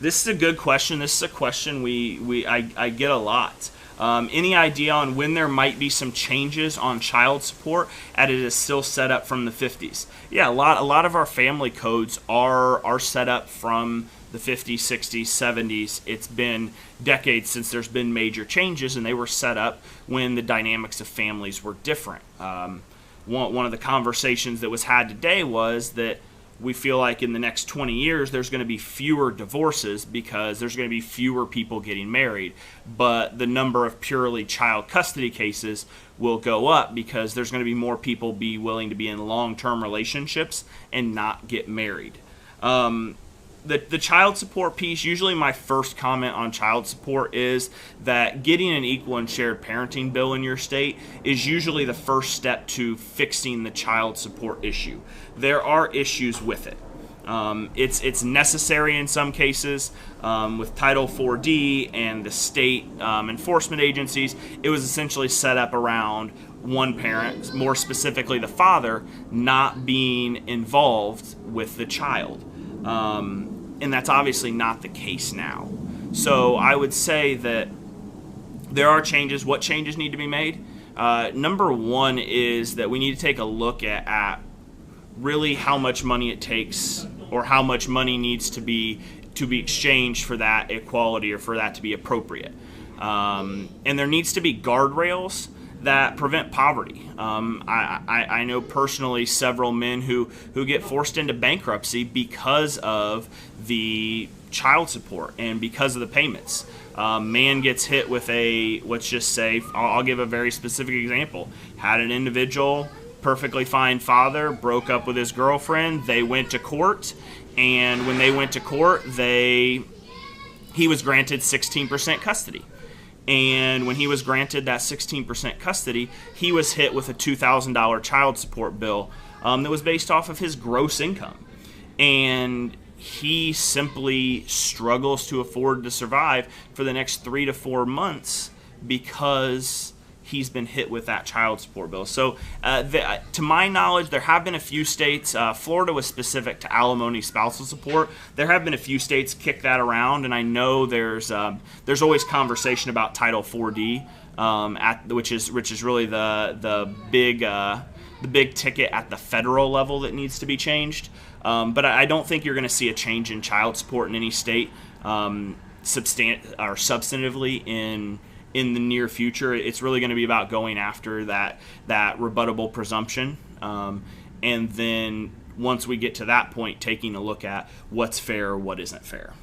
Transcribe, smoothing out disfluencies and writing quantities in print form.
This is a good question. This is a question I get a lot. Any idea on when there might be some changes on child support, as it is still set up from the 50s? Yeah, a lot of our family codes are set up from the 50s, 60s, 70s. It's been decades since there's been major changes, and they were set up when the dynamics of families were different. One of the conversations that was had today was that we feel like in the next 20 years there's going to be fewer divorces because there's going to be fewer people getting married, but the number of purely child custody cases will go up because there's going to be more people be willing to be in long-term relationships and not get married. The child support piece, usually my first comment on child support is that getting an equal and shared parenting bill in your state is usually the first step to fixing the child support issue. There are issues with it. It's necessary in some cases. With Title 4D and the state enforcement agencies, it was essentially set up around one parent, more specifically the father, not being involved with the child. And that's obviously not the case now. So I would say that there are changes. What changes need to be made? Number one is that we need to take a look at really how much money it takes, or how much money needs to be exchanged for that equality or for that to be appropriate. And there needs to be guardrails that prevent poverty. I know personally several men who get forced into bankruptcy because of the child support and because of the payments. Man gets hit with let's just say, I'll give a very specific example. Had an individual, perfectly fine father, broke up with his girlfriend. They went to court, and when they went to court, he was granted 16% custody. And when he was granted that 16% custody, he was hit with a $2,000 child support bill that was based off of his gross income. And he simply struggles to afford to survive for the next 3 to 4 months because he's been hit with that child support bill. So to my knowledge, there have been a few states, Florida was specific to alimony spousal support. There have been a few states kick that around, and I know there's always conversation about Title 4D, which is really the big ticket at the federal level that needs to be changed. But I don't think you're going to see a change in child support in any state substantively in the near future. It's really going to be about going after that rebuttable presumption, and then once we get to that point, taking a look at what's fair, what isn't fair.